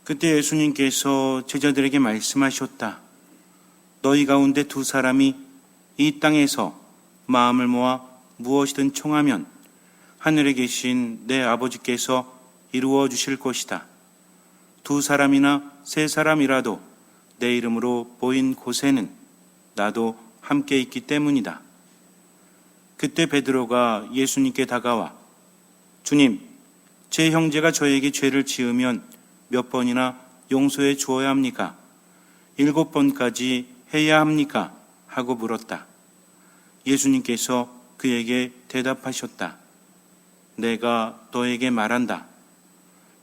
그때 예수님께서 제자들에게 말씀하셨다. 너희 가운데 두 사람이 이 땅에서 마음을 모아 무엇이든 청하면 하늘에 계신 내 아버지께서 이루어 주실 것이다. 두 사람이나 세 사람이라도 내 이름으로 모인 곳에는 나도 함께 있기 때문이다. 그때 베드로가 예수님께 다가와 주님, 제 형제가 저에게 죄를 지으면 몇 번이나 용서해 주어야 합니까? 7번까지 해야 합니까? 하고 물었다. 예수님께서 그에게 대답하셨다. 내가 너에게 말한다.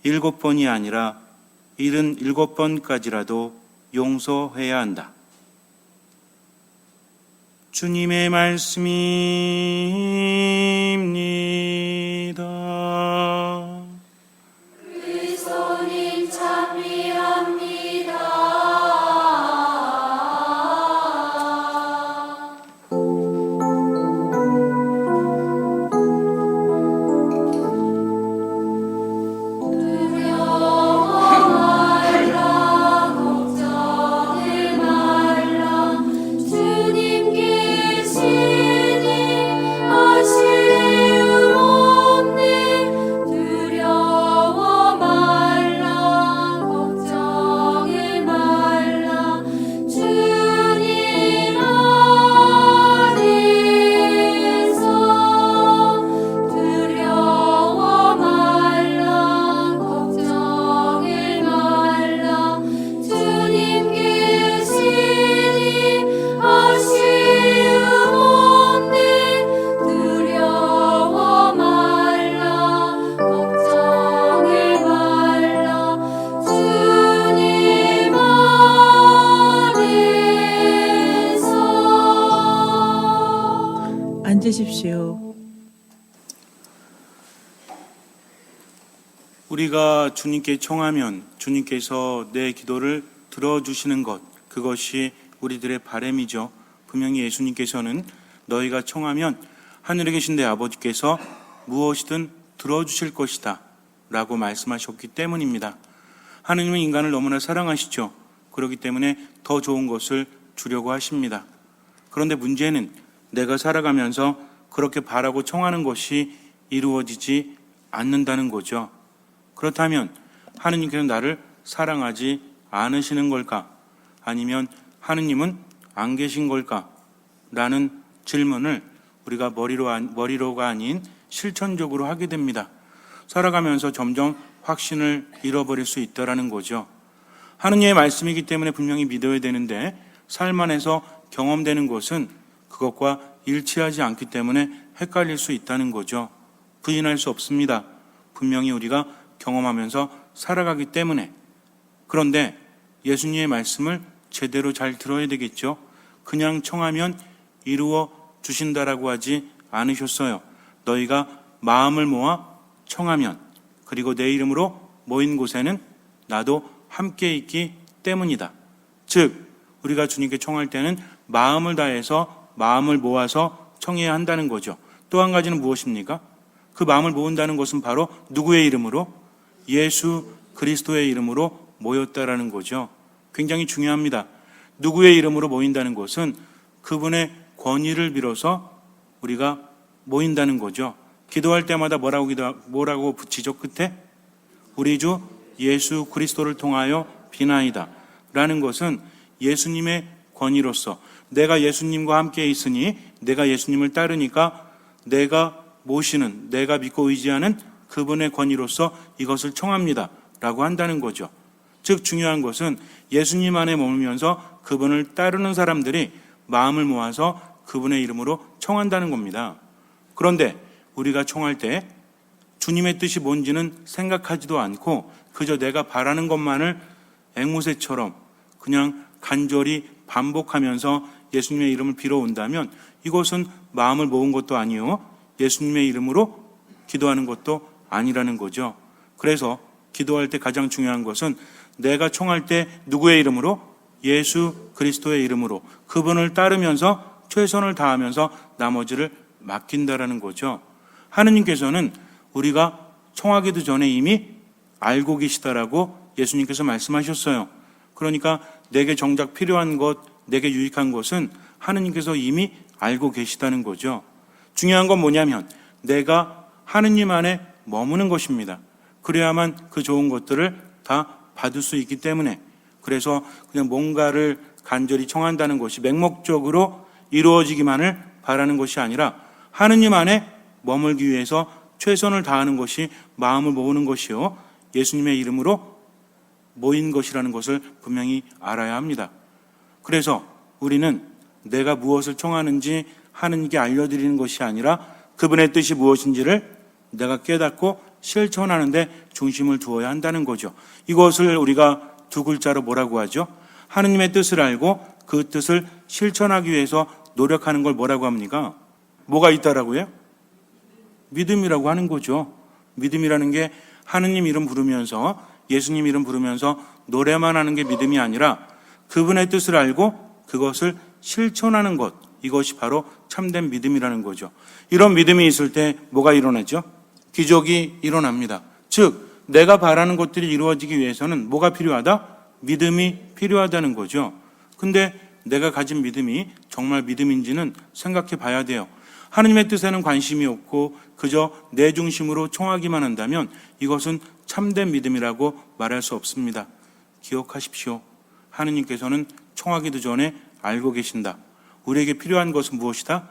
7번이 아니라 77번까지라도 용서해야 한다. 주님의 말씀입니다. 그리스도님 찬미합니다. 앉으십시오. 우리가 주님께 청하면 주님께서 내 기도를 들어주시는 것, 그것이 우리들의 바람이죠. 분명히 예수님께서는 너희가 청하면 하늘에 계신 내 아버지께서 무엇이든 들어주실 것이다 라고 말씀하셨기 때문입니다. 하느님은 인간을 너무나 사랑하시죠. 그렇기 때문에 더 좋은 것을 주려고 하십니다. 그런데 문제는 내가 살아가면서 그렇게 바라고 청하는 것이 이루어지지 않는다는 거죠. 그렇다면 하느님께서 나를 사랑하지 않으시는 걸까? 아니면 하느님은 안 계신 걸까? 라는 질문을 우리가 머리로가 아닌 실천적으로 하게 됩니다. 살아가면서 점점 확신을 잃어버릴 수 있다는 거죠. 하느님의 말씀이기 때문에 분명히 믿어야 되는데 삶 안에서 경험되는 것은 그것과 일치하지 않기 때문에 헷갈릴 수 있다는 거죠. 부인할 수 없습니다. 분명히 우리가 경험하면서 살아가기 때문에. 그런데 예수님의 말씀을 제대로 잘 들어야 되겠죠. 그냥 청하면 이루어 주신다라고 하지 않으셨어요. 너희가 마음을 모아 청하면, 그리고 내 이름으로 모인 곳에는 나도 함께 있기 때문이다. 즉 우리가 주님께 청할 때는 마음을 다해서 마음을 모아서 청해야 한다는 거죠. 또 한 가지는 무엇입니까? 그 마음을 모은다는 것은 바로 누구의 이름으로? 예수 그리스도의 이름으로 모였다라는 거죠. 굉장히 중요합니다. 누구의 이름으로 모인다는 것은 그분의 권위를 빌어서 우리가 모인다는 거죠. 기도할 때마다 뭐라고 붙이죠? 끝에? 우리 주 예수 그리스도를 통하여 비나이다 라는 것은 예수님의 권위로서 내가 예수님과 함께 있으니 내가 예수님을 따르니까 내가 모시는, 내가 믿고 의지하는 그분의 권위로서 이것을 청합니다 라고 한다는 거죠. 즉 중요한 것은 예수님 안에 머물면서 그분을 따르는 사람들이 마음을 모아서 그분의 이름으로 청한다는 겁니다. 그런데 우리가 청할 때 주님의 뜻이 뭔지는 생각하지도 않고 그저 내가 바라는 것만을 앵무새처럼 그냥 간절히 반복하면서 예수님의 이름을 빌어온다면 이것은 마음을 모은 것도 아니요 예수님의 이름으로 기도하는 것도 아니라는 거죠. 그래서 기도할 때 가장 중요한 것은 내가 청할 때 누구의 이름으로? 예수 그리스도의 이름으로 그분을 따르면서 최선을 다하면서 나머지를 맡긴다라는 거죠. 하느님께서는 우리가 청하기도 전에 이미 알고 계시다라고 예수님께서 말씀하셨어요. 그러니까 내게 정작 필요한 것, 내게 유익한 것은 하느님께서 이미 알고 계시다는 거죠. 중요한 건 뭐냐면 내가 하느님 안에 머무는 것입니다. 그래야만 그 좋은 것들을 다 받을 수 있기 때문에, 그래서 그냥 뭔가를 간절히 청한다는 것이 맹목적으로 이루어지기만을 바라는 것이 아니라 하느님 안에 머물기 위해서 최선을 다하는 것이 마음을 모으는 것이요 예수님의 이름으로 모인 것이라는 것을 분명히 알아야 합니다. 그래서 우리는 내가 무엇을 청하는지 하느님께 알려드리는 것이 아니라 그분의 뜻이 무엇인지를 내가 깨닫고 실천하는 데 중심을 두어야 한다는 거죠. 이것을 우리가 두 글자로 뭐라고 하죠? 하느님의 뜻을 알고 그 뜻을 실천하기 위해서 노력하는 걸 뭐라고 합니까? 뭐가 있다라고요? 믿음이라고 하는 거죠. 믿음이라는 게 하느님 이름 부르면서 예수님 이름 부르면서 노래만 하는 게 믿음이 아니라 그분의 뜻을 알고 그것을 실천하는 것, 이것이 바로 참된 믿음이라는 거죠. 이런 믿음이 있을 때 뭐가 일어나죠? 기적이 일어납니다. 즉 내가 바라는 것들이 이루어지기 위해서는 뭐가 필요하다? 믿음이 필요하다는 거죠. 근데 내가 가진 믿음이 정말 믿음인지는 생각해 봐야 돼요. 하느님의 뜻에는 관심이 없고 그저 내 중심으로 청하기만 한다면 이것은 참된 믿음이라고 말할 수 없습니다. 기억하십시오. 하느님께서는 청하기도 전에 알고 계신다. 우리에게 필요한 것은 무엇이다?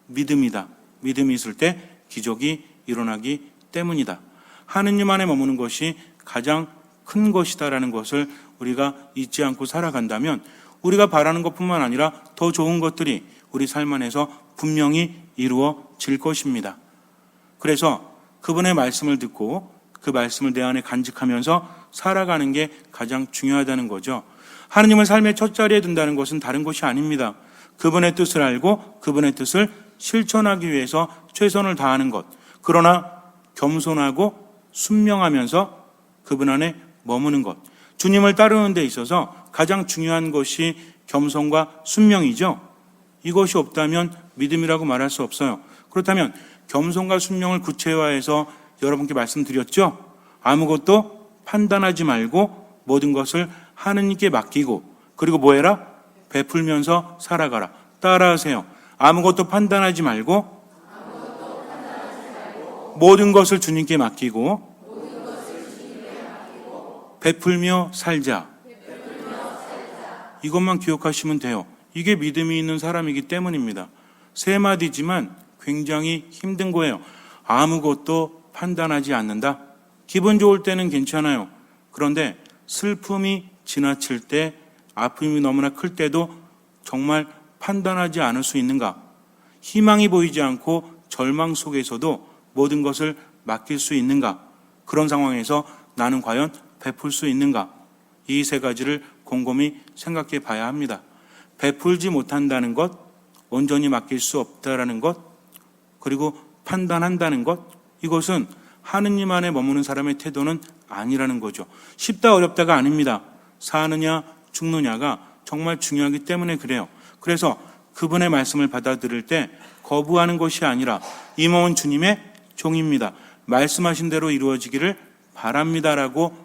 믿음이다. 믿음이 있을 때 기적이 일어나기 때문이다. 하느님 안에 머무는 것이 가장 큰 것이다라는 것을 우리가 잊지 않고 살아간다면 우리가 바라는 것뿐만 아니라 더 좋은 것들이 우리 삶 안에서 분명히 이루어질 것입니다. 그래서 그분의 말씀을 듣고 그 말씀을 내 안에 간직하면서 살아가는 게 가장 중요하다는 거죠. 하느님을 삶의 첫 자리에 둔다는 것은 다른 것이 아닙니다. 그분의 뜻을 알고 그분의 뜻을 실천하기 위해서 최선을 다하는 것. 그러나 겸손하고 순명하면서 그분 안에 머무는 것. 주님을 따르는 데 있어서 가장 중요한 것이 겸손과 순명이죠. 이것이 없다면 믿음이라고 말할 수 없어요. 그렇다면 겸손과 순명을 구체화해서 여러분께 말씀드렸죠. 아무것도 판단하지 말고 모든 것을 하느님께 맡기고 그리고 뭐해라? 베풀면서 살아가라. 따라하세요. 아무것도 판단하지 말고 모든 것을 주님께 맡기고 베풀며 살자. 이것만 기억하시면 돼요. 이게 믿음이 있는 사람이기 때문입니다. 세 마디지만 굉장히 힘든 거예요. 아무것도 판단하지 않는다. 기분 좋을 때는 괜찮아요. 그런데 슬픔이 지나칠 때, 아픔이 너무나 클 때도 정말 판단하지 않을 수 있는가? 희망이 보이지 않고 절망 속에서도 모든 것을 맡길 수 있는가? 그런 상황에서 나는 과연 베풀 수 있는가? 이 세 가지를 곰곰이 생각해 봐야 합니다. 베풀지 못한다는 것, 온전히 맡길 수 없다라는 것, 그리고 판단한다는 것, 이것은 하느님 안에 머무는 사람의 태도는 아니라는 거죠. 쉽다 어렵다가 아닙니다. 사느냐 죽느냐가 정말 중요하기 때문에 그래요. 그래서 그분의 말씀을 받아들일 때 거부하는 것이 아니라 이 몸은 주님의 종입니다. 말씀하신 대로 이루어지기를 바랍니다라고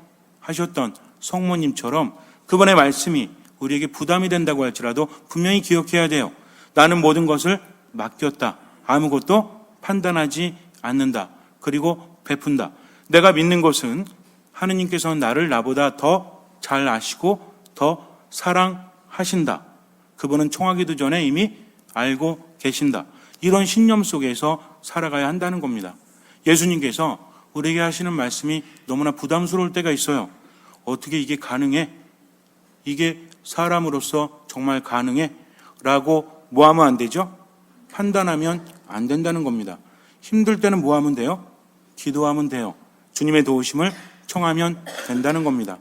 하셨던 성모님처럼 그분의 말씀이 우리에게 부담이 된다고 할지라도 분명히 기억해야 돼요. 나는 모든 것을 맡겼다. 아무것도 판단하지 않는다. 그리고 베푼다. 내가 믿는 것은 하느님께서는 나를 나보다 더 잘 아시고 더 사랑하신다. 그분은 청하기도 전에 이미 알고 계신다. 이런 신념 속에서 살아가야 한다는 겁니다. 예수님께서 우리에게 하시는 말씀이 너무나 부담스러울 때가 있어요. 어떻게 이게 가능해? 이게 사람으로서 정말 가능해? 라고 뭐 하면 안 되죠? 판단하면 안 된다는 겁니다. 힘들 때는 뭐 하면 돼요? 기도하면 돼요. 주님의 도우심을 청하면 된다는 겁니다.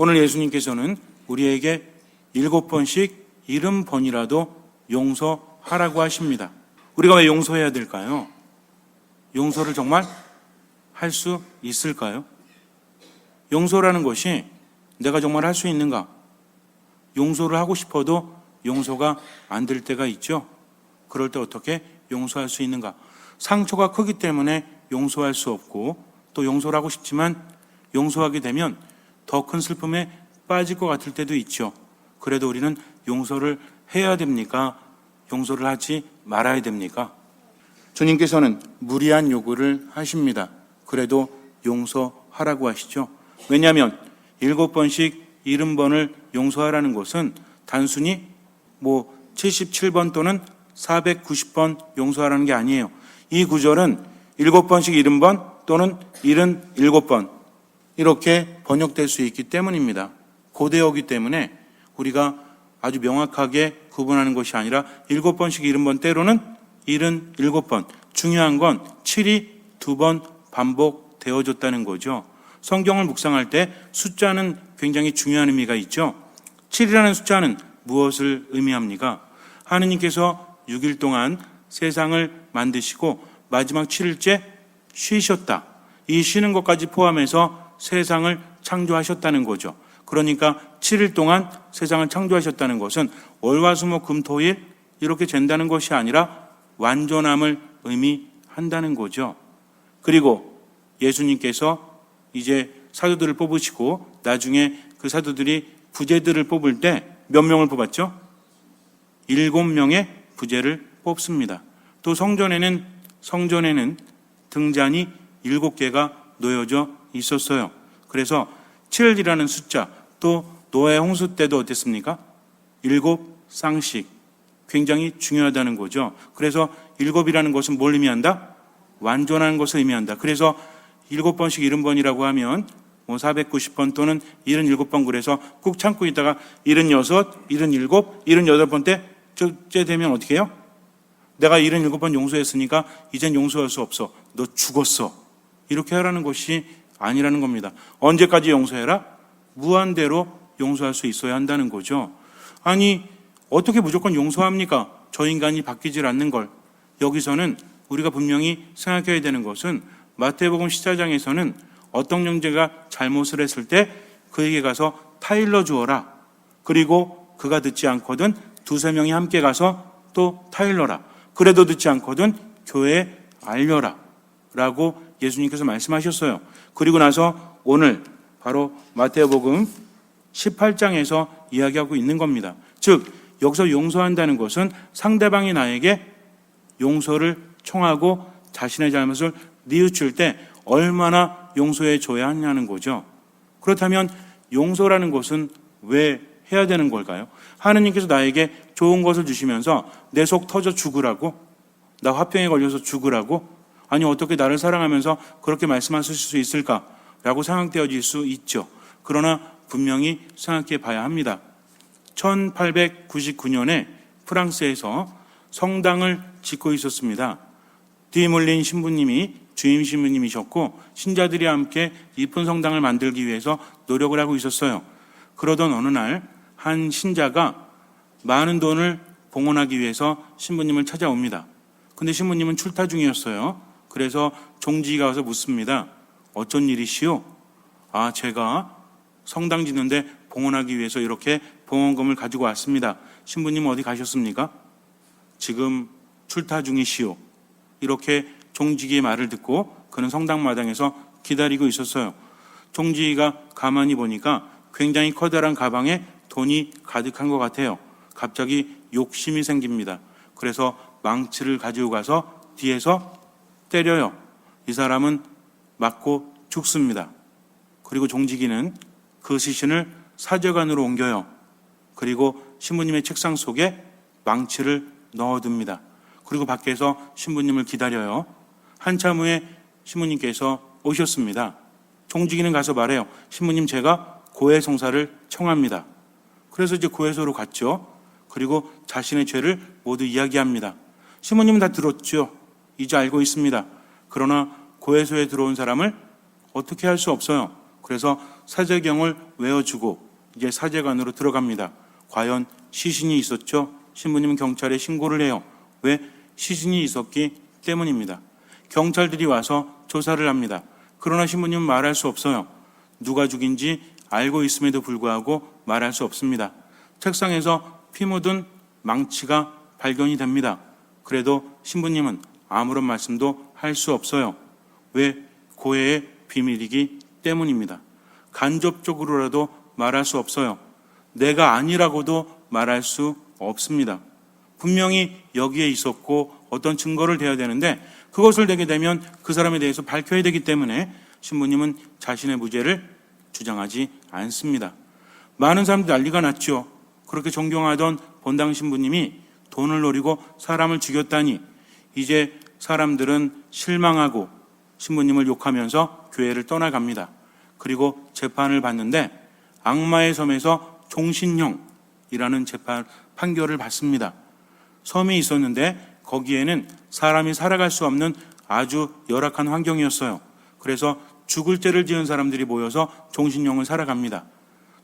오늘 예수님께서는 우리에게 7번씩 70번이라도 용서하라고 하십니다. 우리가 왜 용서해야 될까요? 용서를 정말 할 수 있을까요? 용서라는 것이 내가 정말 할 수 있는가? 용서를 하고 싶어도 용서가 안 될 때가 있죠. 그럴 때 어떻게 용서할 수 있는가? 상처가 크기 때문에 용서할 수 없고 또 용서를 하고 싶지만 용서하게 되면 더 큰 슬픔에 빠질 것 같을 때도 있죠. 그래도 우리는 용서를 해야 됩니까? 용서를 하지 말아야 됩니까? 주님께서는 무리한 요구를 하십니다. 그래도 용서하라고 하시죠. 왜냐하면 7번씩 70번을 용서하라는 것은 단순히 77번 또는 490번 용서하라는 게 아니에요. 이 구절은 7번씩 70번 또는 77번 이렇게 번역될 수 있기 때문입니다. 고대어기 때문에 우리가 아주 명확하게 구분하는 것이 아니라 7번씩 70번 때로는 77번. 중요한 건 7이 2번 반복되어졌다는 거죠. 성경을 묵상할 때 숫자는 굉장히 중요한 의미가 있죠. 7이라는 숫자는 무엇을 의미합니까? 하느님께서 6일 동안 세상을 만드시고 마지막 7일째 쉬셨다. 이 쉬는 것까지 포함해서 세상을 창조하셨다는 거죠. 그러니까 7일 동안 세상을 창조하셨다는 것은 월화수목금토일 이렇게 잰다는 것이 아니라 완전함을 의미한다는 거죠. 그리고 예수님께서 이제 사도들을 뽑으시고 나중에 그 사도들이 부제들을 뽑을 때 몇 명을 뽑았죠? 7명의 부제를 뽑습니다. 또 성전에는 등잔이 7개가 놓여져 있었어요. 그래서 7이라는 숫자, 또 노아의 홍수 때도 어땠습니까? 7쌍씩 굉장히 중요하다는 거죠. 그래서 7이라는 것은 뭘 의미한다? 완전한 것을 의미한다. 그래서 7번씩 70번이라고 하면 490번 또는 77번 그래서 꾹 참고 있다가 76, 77, 78번 때째 되면 어떻게 해요? 내가 77번 용서했으니까 이젠 용서할 수 없어. 너 죽었어. 이렇게 하라는 것이 아니라는 겁니다. 언제까지 용서해라? 무한대로 용서할 수 있어야 한다는 거죠. 아니 어떻게 무조건 용서합니까? 저 인간이 바뀌질 않는 걸. 여기서는 우리가 분명히 생각해야 되는 것은 마태복음 14장에서는 어떤 형제가 잘못을 했을 때 그에게 가서 타일러 주어라. 그리고 그가 듣지 않거든 2-3명이 함께 가서 또 타일러라. 그래도 듣지 않거든 교회에 알려라. 라고 예수님께서 말씀하셨어요. 그리고 나서 오늘 바로 마태복음 18장에서 이야기하고 있는 겁니다. 즉 여기서 용서한다는 것은 상대방이 나에게 용서를 청하고 자신의 잘못을 뉘우칠 때 얼마나 용서해 줘야 하냐는 거죠. 그렇다면 용서라는 것은 왜 해야 되는 걸까요? 하느님께서 나에게 좋은 것을 주시면서 내 속 터져 죽으라고? 나 화병에 걸려서 죽으라고? 아니 어떻게 나를 사랑하면서 그렇게 말씀하실 수 있을까? 라고 생각되어질 수 있죠. 그러나 분명히 생각해 봐야 합니다. 1899년에 프랑스에서 성당을 짓고 있었습니다. 디물린 신부님이 주임 신부님이셨고 신자들이 함께 이쁜 성당을 만들기 위해서 노력을 하고 있었어요. 그러던 어느 날 한 신자가 많은 돈을 봉헌하기 위해서 신부님을 찾아옵니다. 근데 신부님은 출타 중이었어요. 그래서 종지가 와서 묻습니다. 어쩐 일이시오? 아, 제가 성당 짓는데 봉헌하기 위해서 이렇게 봉헌금을 가지고 왔습니다. 신부님은 어디 가셨습니까? 지금 출타 중이시오. 이렇게 종지기의 말을 듣고 그는 성당마당에서 기다리고 있었어요. 종지기가 가만히 보니까 굉장히 커다란 가방에 돈이 가득한 것 같아요. 갑자기 욕심이 생깁니다. 그래서 망치를 가지고 가서 뒤에서 때려요. 이 사람은 맞고 죽습니다. 그리고 종지기는 그 시신을 사제관으로 옮겨요. 그리고 신부님의 책상 속에 망치를 넣어둡니다. 그리고 밖에서 신부님을 기다려요. 한참 후에 신부님께서 오셨습니다. 종지기는 가서 말해요. 신부님, 제가 고해성사를 청합니다. 그래서 이제 고해소로 갔죠. 그리고 자신의 죄를 모두 이야기합니다. 신부님은 다 들었죠. 이제 알고 있습니다. 그러나 고해소에 들어온 사람을 어떻게 할 수 없어요. 그래서 사제경을 외워주고 이제 사제관으로 들어갑니다. 과연 시신이 있었죠? 신부님은 경찰에 신고를 해요. 왜? 시신이 있었기 때문입니다. 경찰들이 와서 조사를 합니다. 그러나 신부님은 말할 수 없어요. 누가 죽인지 알고 있음에도 불구하고 말할 수 없습니다. 책상에서 피 묻은 망치가 발견이 됩니다. 그래도 신부님은 아무런 말씀도 할 수 없어요. 왜? 고해의 비밀이기 때문입니다. 간접적으로라도 말할 수 없어요. 내가 아니라고도 말할 수 없습니다. 분명히 여기에 있었고 어떤 증거를 대야 되는데 그것을 대게 되면 그 사람에 대해서 밝혀야 되기 때문에 신부님은 자신의 무죄를 주장하지 않습니다. 많은 사람들이 난리가 났죠. 그렇게 존경하던 본당 신부님이 돈을 노리고 사람을 죽였다니 이제 사람들은 실망하고 신부님을 욕하면서 교회를 떠나갑니다. 그리고 재판을 받는데 악마의 섬에서 종신형이라는 판결을 받습니다. 섬이 있었는데 거기에는 사람이 살아갈 수 없는 아주 열악한 환경이었어요. 그래서 죽을 죄를 지은 사람들이 모여서 종신형을 살아갑니다.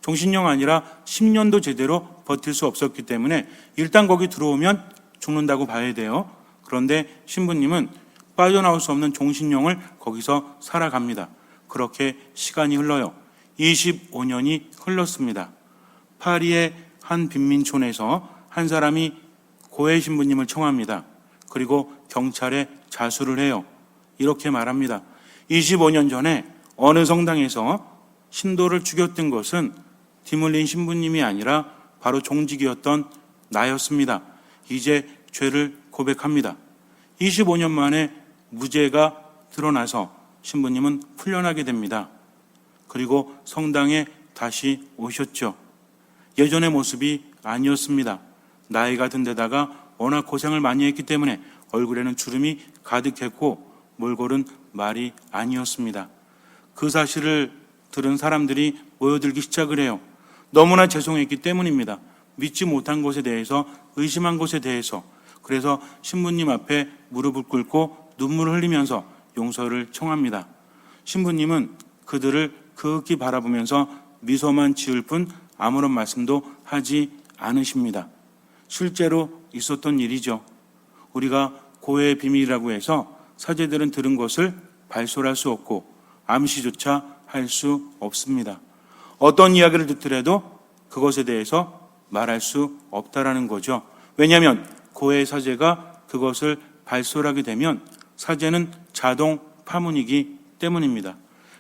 종신형 아니라 10년도 제대로 버틸 수 없었기 때문에 일단 거기 들어오면 죽는다고 봐야 돼요. 그런데 신부님은 빠져나올 수 없는 종신형을 거기서 살아갑니다. 그렇게 시간이 흘러요. 25년이 흘렀습니다. 파리의 한 빈민촌에서 한 사람이 고해 신부님을 청합니다. 그리고 경찰에 자수를 해요. 이렇게 말합니다. 25년 전에 어느 성당에서 신도를 죽였던 것은 디물린 신부님이 아니라 바로 종직이었던 나였습니다. 이제 죄를 고백합니다. 25년 만에 무죄가 드러나서 신부님은 풀려나게 됩니다. 그리고 성당에 다시 오셨죠. 예전의 모습이 아니었습니다. 나이가 든 데다가 워낙 고생을 많이 했기 때문에 얼굴에는 주름이 가득했고 몰골은 말이 아니었습니다. 그 사실을 들은 사람들이 모여들기 시작을 해요. 너무나 죄송했기 때문입니다. 믿지 못한 것에 대해서, 의심한 것에 대해서. 그래서 신부님 앞에 무릎을 꿇고 눈물을 흘리면서 용서를 청합니다. 신부님은 그들을 극히 바라보면서 미소만 지을 뿐 아무런 말씀도 하지 않으십니다. 실제로 있었던 일이죠. 우리가 고해의 비밀이라고 해서 사제들은 들은 것을 발설할 수 없고 암시조차 할 수 없습니다. 어떤 이야기를 듣더라도 그것에 대해서 말할 수 없다라는 거죠. 왜냐하면 고해의 사제가 그것을 발설하게 되면 사제는 자동 파문이기 때문입니다.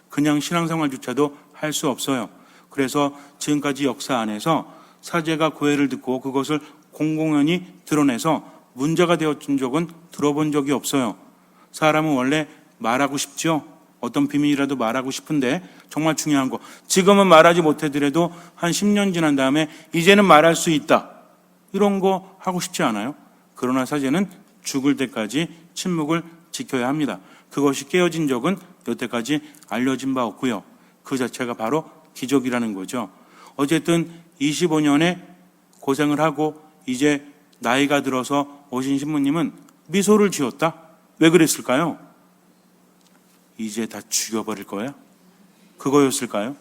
그냥 신앙생활조차도 할 수 없어요. 그래서 지금까지 역사 안에서 사제가 고해를 듣고 그것을 공공연히 드러내서 문제가 되었던 적은 들어본 적이 없어요. 사람은 원래 말하고 싶죠. 어떤 비밀이라도 말하고 싶은데 정말 중요한 거. 지금은 말하지 못하더라도 한 10년 지난 다음에 이제는 말할 수 있다. 이런 거 하고 싶지 않아요? 그러나 사제는 죽을 때까지 침묵을 지켜야 합니다. 그것이 깨어진 적은 여태까지 알려진 바 없고요. 그 자체가 바로 기적이라는 거죠. 어쨌든 25년의 고생을 하고 이제 나이가 들어서 오신 신부님은 미소를 지었다. 왜 그랬을까요? 이제 다 죽여버릴 거야? 그거였을까요?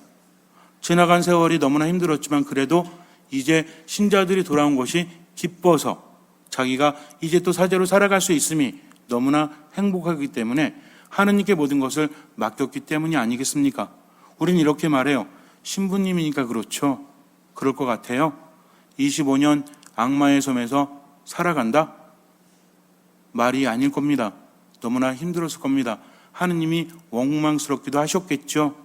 지나간 세월이 너무나 힘들었지만 그래도 이제 신자들이 돌아온 것이 기뻐서 자기가 이제 또 사제로 살아갈 수 있음이 너무나 행복하기 때문에 하느님께 모든 것을 맡겼기 때문이 아니겠습니까? 우린 이렇게 말해요. 신부님이니까 그렇죠. 그럴 것 같아요. 25년 악마의 섬에서 살아간다? 말이 아닐 겁니다. 너무나 힘들었을 겁니다. 하느님이 원망스럽기도 하셨겠죠.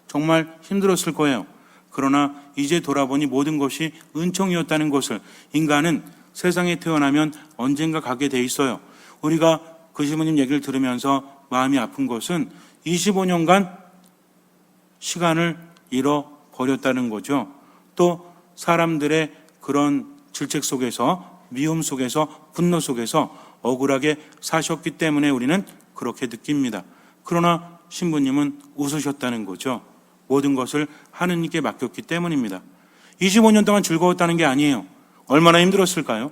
정말 힘들었을 거예요. 그러나 이제 돌아보니 모든 것이 은총이었다는 것을, 인간은 세상에 태어나면 언젠가 가게 돼 있어요. 우리가 그 신부님 얘기를 들으면서 마음이 아픈 것은 25년간 시간을 잃어버렸다는 거죠. 또 사람들의 그런 질책 속에서, 미움 속에서, 분노 속에서 억울하게 사셨기 때문에 우리는 그렇게 느낍니다. 그러나 신부님은 웃으셨다는 거죠. 모든 것을 하느님께 맡겼기 때문입니다. 25년 동안 즐거웠다는 게 아니에요. 얼마나 힘들었을까요?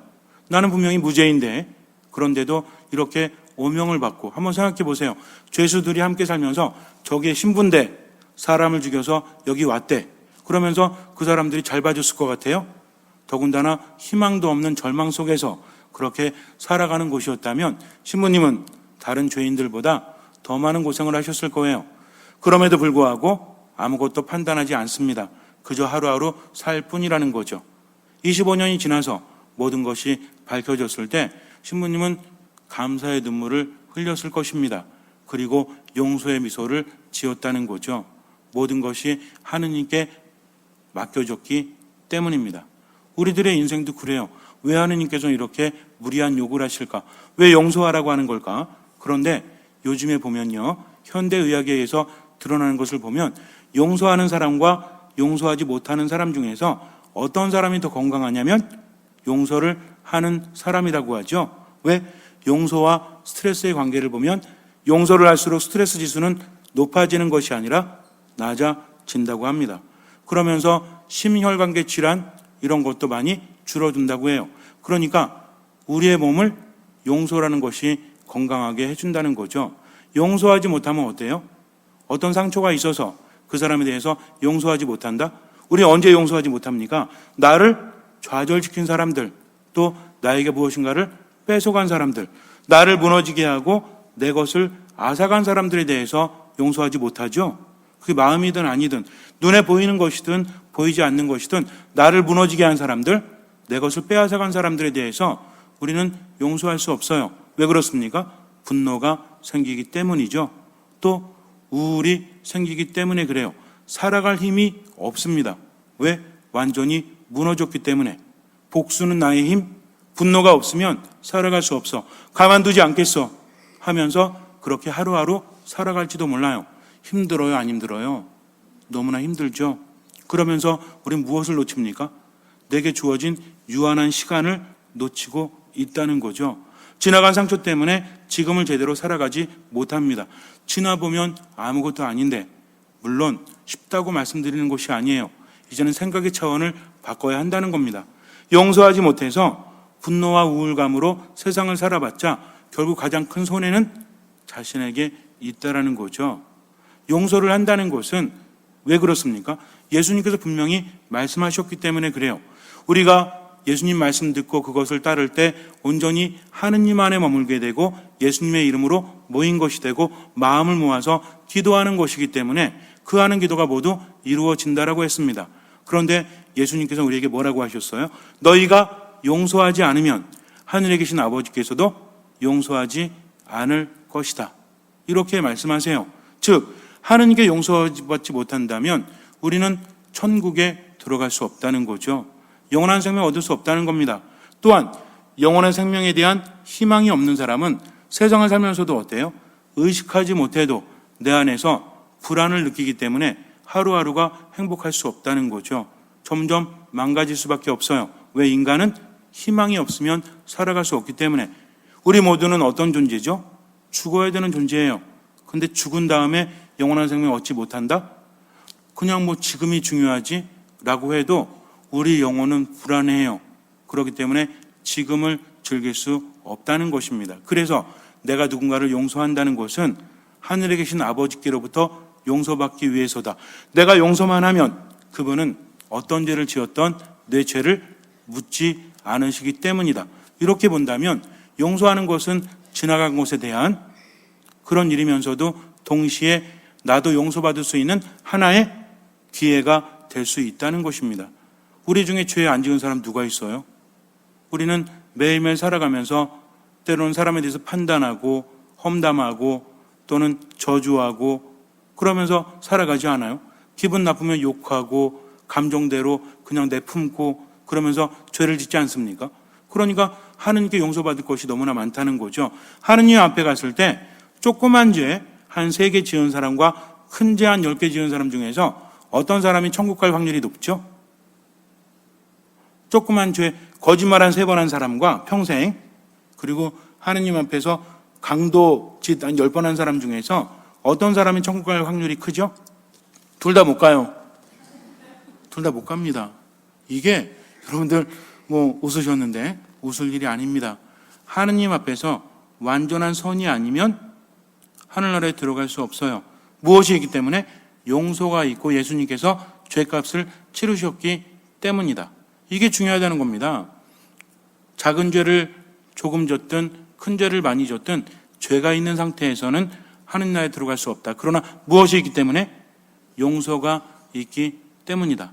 나는 분명히 무죄인데, 그런데도 이렇게 오명을 받고, 한번 생각해 보세요. 죄수들이 함께 살면서 저게 신부인데 사람을 죽여서 여기 왔대. 그러면서 그 사람들이 잘 봐줬을 것 같아요? 더군다나 희망도 없는 절망 속에서 그렇게 살아가는 곳이었다면 신부님은 다른 죄인들보다 더 많은 고생을 하셨을 거예요. 그럼에도 불구하고 아무것도 판단하지 않습니다. 그저 하루하루 살 뿐이라는 거죠. 25년이 지나서 모든 것이 밝혀졌을 때 신부님은 감사의 눈물을 흘렸을 것입니다. 그리고 용서의 미소를 지었다는 거죠. 모든 것이 하느님께 맡겨졌기 때문입니다. 우리들의 인생도 그래요. 왜 하느님께서 이렇게 무리한 요구를 하실까? 왜 용서하라고 하는 걸까? 그런데 요즘에 보면요, 현대의학에 의해서 드러나는 것을 보면 용서하는 사람과 용서하지 못하는 사람 중에서 어떤 사람이 더 건강하냐면 용서를 하는 사람이라고 하죠. 왜? 용서와 스트레스의 관계를 보면 용서를 할수록 스트레스 지수는 높아지는 것이 아니라 낮아진다고 합니다. 그러면서 심혈관계 질환 이런 것도 많이 줄어든다고 해요. 그러니까 우리의 몸을 용서라는 것이 건강하게 해준다는 거죠. 용서하지 못하면 어때요? 어떤 상처가 있어서 그 사람에 대해서 용서하지 못한다? 우리 언제 용서하지 못합니까? 나를 좌절시킨 사람들, 또 나에게 무엇인가를 뺏어간 사람들, 나를 무너지게 하고 내 것을 앗아간 사람들에 대해서 용서하지 못하죠. 그게 마음이든 아니든 눈에 보이는 것이든 보이지 않는 것이든 나를 무너지게 한 사람들, 내 것을 빼앗아간 사람들에 대해서 우리는 용서할 수 없어요. 왜 그렇습니까? 분노가 생기기 때문이죠. 또 우울이 생기기 때문에 그래요. 살아갈 힘이 없습니다. 왜? 완전히 무너졌기 때문에. 복수는 나의 힘, 분노가 없으면 살아갈 수 없어. 가만두지 않겠어 하면서 그렇게 하루하루 살아갈지도 몰라요. 힘들어요, 안 힘들어요? 너무나 힘들죠. 그러면서 우린 무엇을 놓칩니까? 내게 주어진 유한한 시간을 놓치고 있다는 거죠. 지나간 상처 때문에 지금을 제대로 살아가지 못합니다. 지나보면 아무것도 아닌데, 물론 쉽다고 말씀드리는 것이 아니에요. 이제는 생각의 차원을 바꿔야 한다는 겁니다. 용서하지 못해서 분노와 우울감으로 세상을 살아봤자 결국 가장 큰 손해는 자신에게 있다라는 거죠. 용서를 한다는 것은 왜 그렇습니까? 예수님께서 분명히 말씀하셨기 때문에 그래요. 우리가 예수님 말씀 듣고 그것을 따를 때 온전히 하느님 안에 머물게 되고 예수님의 이름으로 모인 것이 되고 마음을 모아서 기도하는 것이기 때문에 그 하는 기도가 모두 이루어진다라고 했습니다. 그런데 예수님께서 우리에게 뭐라고 하셨어요? 너희가 용서하지 않으면 하늘에 계신 아버지께서도 용서하지 않을 것이다. 이렇게 말씀하세요. 즉 하느님께 용서받지 못한다면 우리는 천국에 들어갈 수 없다는 거죠. 영원한 생명을 얻을 수 없다는 겁니다. 또한 영원한 생명에 대한 희망이 없는 사람은 세상을 살면서도 어때요? 의식하지 못해도 내 안에서 불안을 느끼기 때문에 하루하루가 행복할 수 없다는 거죠. 점점 망가질 수밖에 없어요. 왜? 인간은 희망이 없으면 살아갈 수 없기 때문에. 우리 모두는 어떤 존재죠? 죽어야 되는 존재예요. 근데 죽은 다음에 영원한 생명을 얻지 못한다? 그냥 뭐 지금이 중요하지? 라고 해도 우리 영혼은 불안해요. 그렇기 때문에 지금을 즐길 수 없다는 것입니다. 그래서 내가 누군가를 용서한다는 것은 하늘에 계신 아버지께로부터 용서받기 위해서다. 내가 용서만 하면 그분은 어떤 죄를 지었던 내 죄를 묻지 않으시기 때문이다. 이렇게 본다면 용서하는 것은 지나간 것에 대한 그런 일이면서도 동시에 나도 용서받을 수 있는 하나의 기회가 될 수 있다는 것입니다. 우리 중에 죄 안 지은 사람 누가 있어요? 우리는 매일매일 살아가면서 때로는 사람에 대해서 판단하고 험담하고 또는 저주하고 그러면서 살아가지 않아요? 기분 나쁘면 욕하고 감정대로 그냥 내품고 그러면서 죄를 짓지 않습니까? 그러니까 하느님께 용서받을 것이 너무나 많다는 거죠. 하느님 앞에 갔을 때 조그만 죄 한 3개 지은 사람과 큰 죄 한 10개 지은 사람 중에서 어떤 사람이 천국 갈 확률이 높죠? 조그만 죄 거짓말 한 3번 한 사람과 평생, 그리고 하느님 앞에서 강도 짓 한 10번 한 사람 중에서 어떤 사람이 천국 갈 확률이 크죠? 둘 다 못 가요. 둘 다 못 갑니다. 이게 여러분들 뭐 웃으셨는데 웃을 일이 아닙니다. 하느님 앞에서 완전한 선이 아니면 하늘나라에 들어갈 수 없어요. 무엇이 있기 때문에? 용서가 있고 예수님께서 죄값을 치르셨기 때문이다. 이게 중요하다는 겁니다. 작은 죄를 조금 졌든 큰 죄를 많이 졌든 죄가 있는 상태에서는 하늘나라에 들어갈 수 없다. 그러나 무엇이 있기 때문에? 용서가 있기 때문이다.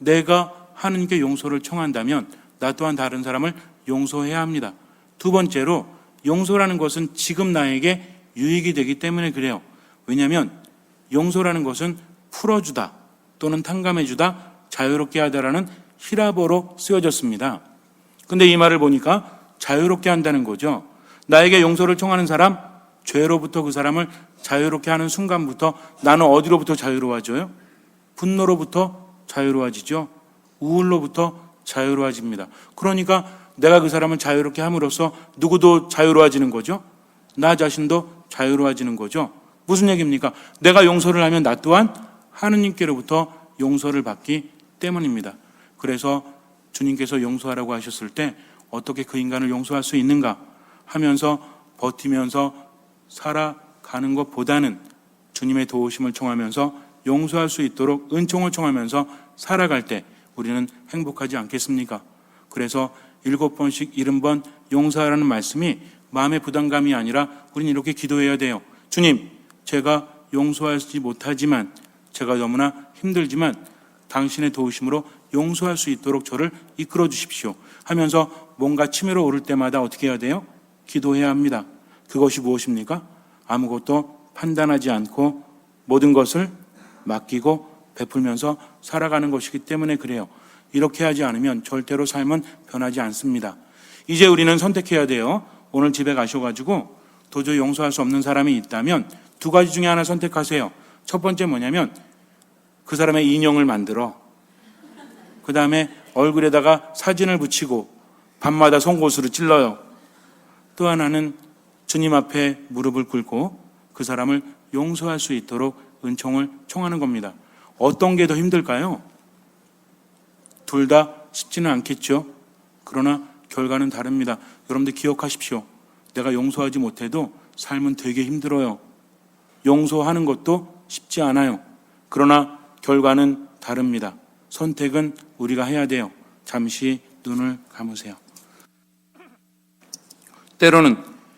내가 하느님께 용서를 청한다면 나 또한 다른 사람을 용서해야 합니다. 두 번째로 용서라는 것은 지금 나에게 유익이 되기 때문에 그래요. 왜냐하면 용서라는 것은 풀어주다 또는 탕감해주다, 자유롭게 하다라는 히라보로 쓰여졌습니다. 근데 이 말을 보니까 자유롭게 한다는 거죠. 나에게 용서를 청하는 사람, 죄로부터 그 사람을 자유롭게 하는 순간부터 나는 어디로부터 자유로워져요? 분노로부터 자유로워지죠. 우울로부터 자유로워집니다. 그러니까 내가 그 사람을 자유롭게 함으로써 누구도 자유로워지는 거죠. 나 자신도 자유로워지는 거죠. 무슨 얘기입니까? 내가 용서를 하면 나 또한 하느님께로부터 용서를 받기 때문입니다. 그래서 주님께서 용서하라고 하셨을 때 어떻게 그 인간을 용서할 수 있는가 하면서 버티면서 살아가는 것보다는 주님의 도우심을 청하면서 용서할 수 있도록 은총을 청하면서 살아갈 때 우리는 행복하지 않겠습니까? 그래서 7번씩 70번 용서하라는 말씀이 마음의 부담감이 아니라 우리는 이렇게 기도해야 돼요. 주님, 제가 용서하지 못하지만, 제가 너무나 힘들지만 당신의 도우심으로 용서할 수 있도록 저를 이끌어 주십시오 하면서 뭔가 치밀어 오를 때마다 어떻게 해야 돼요? 기도해야 합니다. 그것이 무엇입니까? 아무것도 판단하지 않고 모든 것을 맡기고 베풀면서 살아가는 것이기 때문에 그래요. 이렇게 하지 않으면 절대로 삶은 변하지 않습니다. 이제 우리는 선택해야 돼요. 오늘 집에 가셔가지고 도저히 용서할 수 없는 사람이 있다면 2가지 중에 하나 선택하세요. 첫 번째 뭐냐면 그 사람의 인형을 만들어 그 다음에 얼굴에다가 사진을 붙이고 밤마다 송곳으로 찔러요. 또 하나는 주님 앞에 무릎을 꿇고 그 사람을 용서할 수 있도록 은총을 청하는 겁니다. 어떤 게 더 힘들까요? 둘 다 쉽지는 않겠죠. 그러나 결과는 다릅니다. 여러분들 기억하십시오. 내가 용서하지 못해도 삶은 되게 힘들어요. 용서하는 것도 쉽지 않아요. 그러나 결과는 다릅니다. 선택은 우리가 해야 돼요. 잠시 눈을 감으세요. 때로는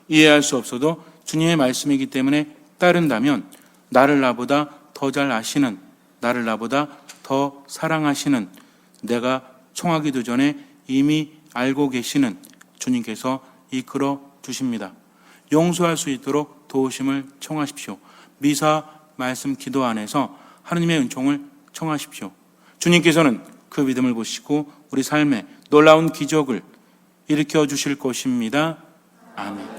이해할 수 없어도 주님의 말씀이기 때문에 따른다면 나를 나보다 더 잘 아시는, 나를 나보다 더 사랑하시는, 내가 청하기도 전에 이미 알고 계시는 주님께서 이끌어 주십니다. 용서할 수 있도록 도우심을 청하십시오. 미사 말씀 기도 안에서 하느님의 은총을 청하십시오. 주님께서는 그 믿음을 보시고 우리 삶에 놀라운 기적을 일으켜 주실 것입니다. 아멘.